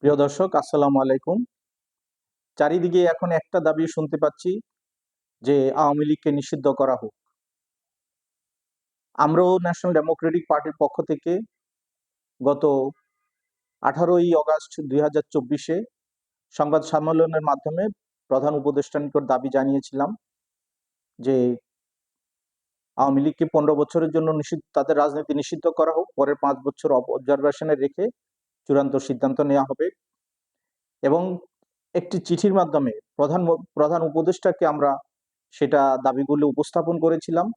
প্রিয় দর্শক, আসসালামু আলাইকুম। চারিদিকে এখন একটা দাবি শুনতে পাচ্ছি যে আওয়ামী লীগকে নিষিদ্ধ করা হোক। আমরাও ন্যাশনাল ডেমোক্রেটিক পার্টির পক্ষ থেকে গত 18ই অগাস্ট 2024 সংবাদ সম্মেলনের মাধ্যমে প্রধান উপদেষ্টার নিকট দাবি জানিয়েছিলাম যে আওয়ামী লীগকে 15 বছরের জন্য তাদের রাজনীতি নিষিদ্ধ করা হোক, পরের 5 বছর অবজারভেশনে রেখে চূড়ান্ত সিদ্ধান্ত নেওয়া হবে। এবং একটি চিঠির মাধ্যমে প্রধান উপদেষ্টাকে আমরা সেটা দাবিগুলো উপস্থাপন করেছিলাম,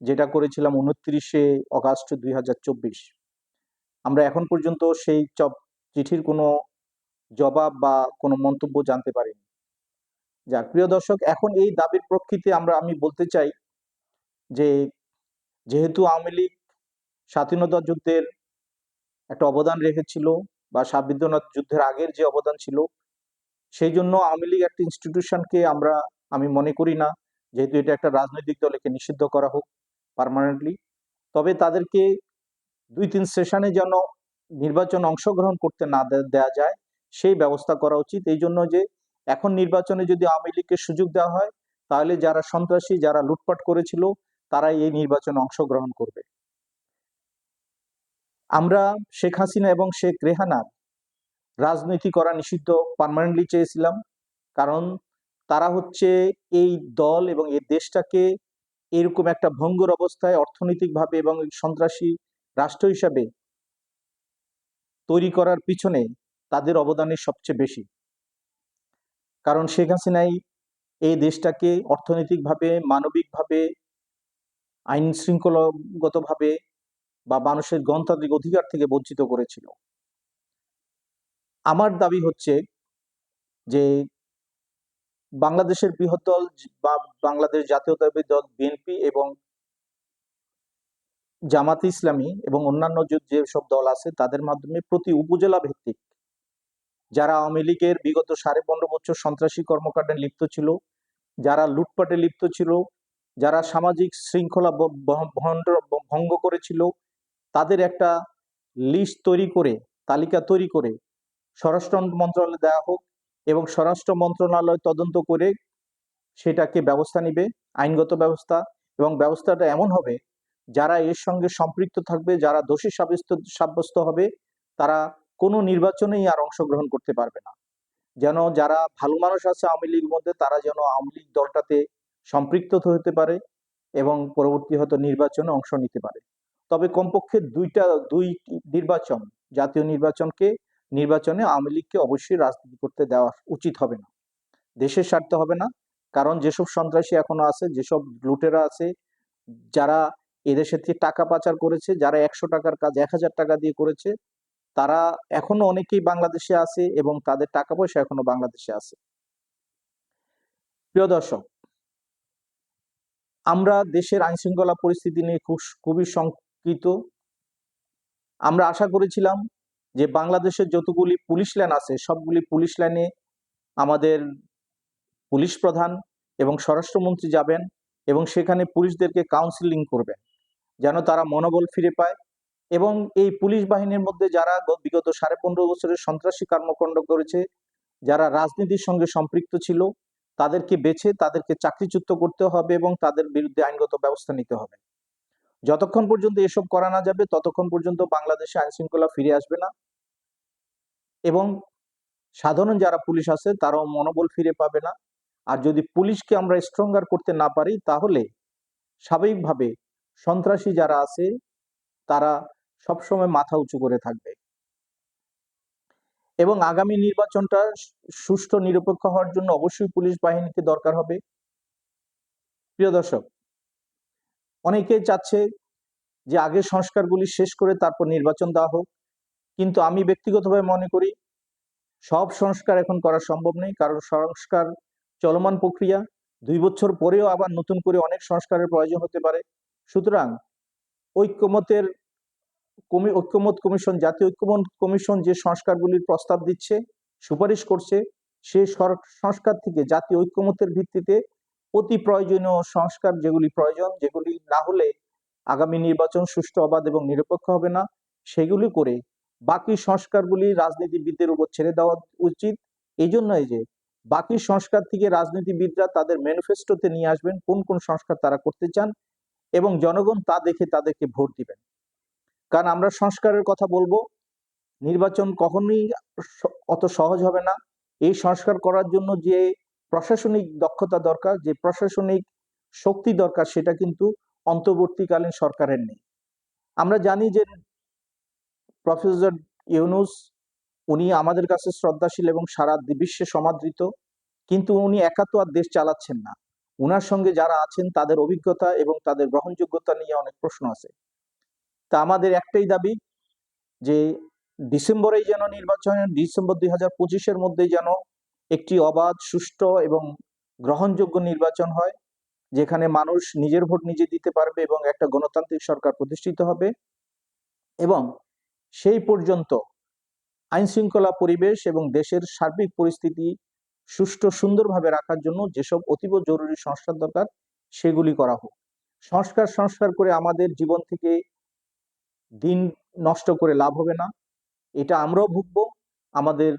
যেটা করেছিলাম 29শে অগাস্ট 2024। আমরা এখন পর্যন্ত সেই চিঠির কোনো জবাব বা কোনো মন্তব্য জানতে পারিনি। যাক, প্রিয় দর্শক, এখন এই দাবির প্রেক্ষিতে আমি বলতে চাই যে যেহেতু আওয়ামী লীগ স্বাধীনতা যুদ্ধের একটা অবদান রেখেছিল বা স্বাধীনতা যুদ্ধের আগের যে অবদান ছিল, সেই জন্য আওয়ামী লীগ একটা ইনস্টিটিউশনকে আমি মনে করি না যেহেতু এটা একটা রাজনৈতিক দল, একে নিষিদ্ধ করা হোক পার্মানেন্টলি। তবে তাদেরকে 2-3 সেশনে যেন নির্বাচন অংশগ্রহণ করতে না দেয়া যায়, সেই ব্যবস্থা করা উচিত। এই জন্য যে এখন নির্বাচনে যদি আওয়ামী লীগকে সুযোগ দেওয়া হয়, তাহলে যারা সন্ত্রাসী, যারা লুটপাট করেছিল, তারাই এই নির্বাচনে অংশগ্রহণ করবে। আমরা শেখ হাসিনা এবং শেখ রেহানার রাজনীতি করা নিষিদ্ধ পার্মানেন্টলি চেয়েছিলাম, কারণ তারা হচ্ছে এই দল এবং এই দেশটাকে এরকম একটা ভঙ্গুর অবস্থায় অর্থনৈতিকভাবে এবং সন্ত্রাসী রাষ্ট্র হিসাবে তৈরি করার পিছনে তাদের অবদানই সবচেয়ে বেশি। কারণ শেখ হাসিনাই এই দেশটাকে অর্থনৈতিকভাবে, মানবিকভাবে, আইন শৃঙ্খলাগতভাবে বা মানুষের গণতান্ত্রিক অধিকার থেকে বঞ্চিত করেছিল। আমার দাবি হচ্ছে যে বাংলাদেশের বৃহৎ দল বা বাংলাদেশ জাতীয়তাবাদী দল বিএনপি এবং জামাতে ইসলামী এবং অন্যান্য যেসব দল আছে, তাদের মাধ্যমে প্রতি উপজেলা ভিত্তিক যারা আওয়ামী লীগের বিগত 15.5 বছর সন্ত্রাসী কর্মকাণ্ডে লিপ্ত ছিল, যারা লুটপাটে লিপ্ত ছিল, যারা সামাজিক শৃঙ্খলা ভঙ্গ করেছিল, তাদের একটা লিস্ট তৈরি করে, তালিকা তৈরি করে স্বরাষ্ট্র মন্ত্রণালয়ে দেওয়া হোক এবং স্বরাষ্ট্র মন্ত্রণালয় তদন্ত করে সেটাকে ব্যবস্থা নিবে, আইনগত ব্যবস্থা। এবং ব্যবস্থাটা এমন হবে, যারা এর সঙ্গে সম্পৃক্ত থাকবে, যারা দোষী সাব্যস্ত হবে, তারা কোনো নির্বাচনেই আর অংশগ্রহণ করতে পারবে না। যেন যারা ভালো মানুষ আছে আওয়ামী লীগের মধ্যে, তারা যেন আওয়ামী লীগ দলটাতে সম্পৃক্ত হতে পারে এবং পরবর্তী হয়তো নির্বাচনে অংশ নিতে পারে। তবে কমপক্ষে দুই নির্বাচন, জাতীয় নির্বাচনে আওয়ামী লীগকে অবশ্যই রাজনীতি করতে দেওয়া উচিত হবে না, দেশের স্বার্থে হবে না। কারণ যেসব সন্ত্রাসী এখনো আছে, যেসব লুটেরা আছে, যারা এদেশের থেকে টাকা পাচার করেছে, যারা 100 টাকার কাজ 1000 টাকা দিয়ে করেছে, তারা এখনো অনেকেই বাংলাদেশে আছে এবং তাদের টাকা পয়সা এখনো বাংলাদেশে আছে। প্রিয় দর্শক, আমরা দেশের আইন শৃঙ্খলা পরিস্থিতি নিয়ে খুবই শঙ্কিত। আমরা আশা করেছিলাম যে বাংলাদেশের যতগুলি পুলিশ লাইন আছে, সবগুলি পুলিশ লাইনে আমাদের পুলিশ প্রধান এবং স্বরাষ্ট্রমন্ত্রী যাবেন এবং সেখানে পুলিশদেরকে কাউন্সিলিং করবেন, যেন তারা মনোবল ফিরে পায়। এবং এই পুলিশ বাহিনীর মধ্যে যারা বিগত 15.5 বছরের সন্ত্রাসী কর্মকাণ্ড করেছে, যারা রাজনীতির সঙ্গে সম্পৃক্ত ছিল, তাদেরকে বেছে তাদেরকে চাকরিচ্যুত করতে হবে এবং তাদের বিরুদ্ধে আইনগত ব্যবস্থা নিতে হবে। যতক্ষণ পর্যন্ত এসব করা না যাবে, ততক্ষণ পর্যন্ত বাংলাদেশে আইন শৃঙ্খলা ফিরে আসবে না এবং সাধারণ যারা পুলিশ আছে তারাও মনোবল ফিরে পাবে না। আর যদি পুলিশকে আমরা স্ট্রঙ্গার করতে না পারি, তাহলে স্বাভাবিকভাবে সন্ত্রাসী যারা আছে তারা সবসময় মাথা উঁচু করে থাকবে। এবং আগামী নির্বাচনটা সুষ্ঠু নিরপেক্ষ হওয়ার জন্য অবশ্যই পুলিশ বাহিনীকে দরকার হবে। প্রিয় দর্শক, অনেকেই চাচ্ছে যে আগে সংস্কারগুলি শেষ করে তারপর নির্বাচন দেওয়া হোক, কিন্তু আমি ব্যক্তিগতভাবে মনে করি সব সংস্কার এখন করা সম্ভব নেই, কারণ সংস্কার চলমান প্রক্রিয়া। 2 বছর পরেও আবার নতুন করে অনেক সংস্কারের প্রয়োজন হতে পারে। সুতরাং ঐক্যমত কমিশন, জাতীয় ঐক্যমত কমিশন যে সংস্কারগুলির প্রস্তাব দিচ্ছে, সুপারিশ করছে, সেই সংস্কার থেকে জাতীয় ঐক্যমতের ভিত্তিতে অতি প্রয়োজনীয় সংস্কার যেগুলি প্রয়োজন, যেগুলি না হলে আগামী নির্বাচন সুষ্ঠু, অবাধ এবং নিরপেক্ষ হবে না, সেগুলি করে বাকি সংস্কারগুলি রাজনীতিবিদদের উপর ছেড়ে দেওয়া উচিত। এই জন্যই যে বাকি সংস্কার থেকে রাজনীতিবিদরা তাদের ম্যানিফেস্টোতে নিয়ে আসবেন কোন কোন সংস্কার তারা করতে চান, এবং জনগণ তা দেখে তাদেরকে ভোট দিবেন। কারণ আমরা সংস্কারের কথা বলবো, নির্বাচন কখনোই অত সহজ হবে না। এই সংস্কার করার জন্য যে প্রশাসনিক দক্ষতা দরকার, যে প্রশাসনিক শক্তি দরকার, সেটা কিন্তু অন্তর্বর্তীকালীন সরকারের নেই। আমরা জানি যে প্রফেসর ইউনূস, উনি আমাদের কাছে শ্রদ্ধাশীল এবং সারা বিশ্বে সমাদৃত, কিন্তু উনি একা তো আর দেশ চালাচ্ছেন না। উনার সঙ্গে যারা আছেন তাদের অভিজ্ঞতা এবং তাদের গ্রহণযোগ্যতা নিয়ে অনেক প্রশ্ন আছে। তা আমাদের একটাই দাবি যে ডিসেম্বরেই যেন নির্বাচনের, ডিসেম্বর 2025-এর মধ্যে যেন একটি অবাধ, সুষ্ঠু এবং গ্রহণযোগ্য নির্বাচন হয়, যেখানে মানুষ নিজের ভোট নিজে দিতে পারবে এবং একটা গণতান্ত্রিক সরকার প্রতিষ্ঠিত হবে। এবং সেই পর্যন্ত আইন শৃঙ্খলা পরিবেশ এবং দেশের সার্বিক পরিস্থিতি সুষ্ঠু সুন্দরভাবে রাখার জন্য যেসব অতীব জরুরি সংস্কার দরকার সেগুলি করা হোক। সংস্কার করে আমাদের জীবন থেকে দিন নষ্ট করে লাভ হবে না। এটা আমরাও ভুগবো, আমাদের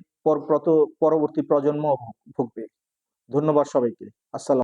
পরবর্তী প্রজন্ম ভুগবে। ধন্যবাদ সবাইকে। আসসালাম।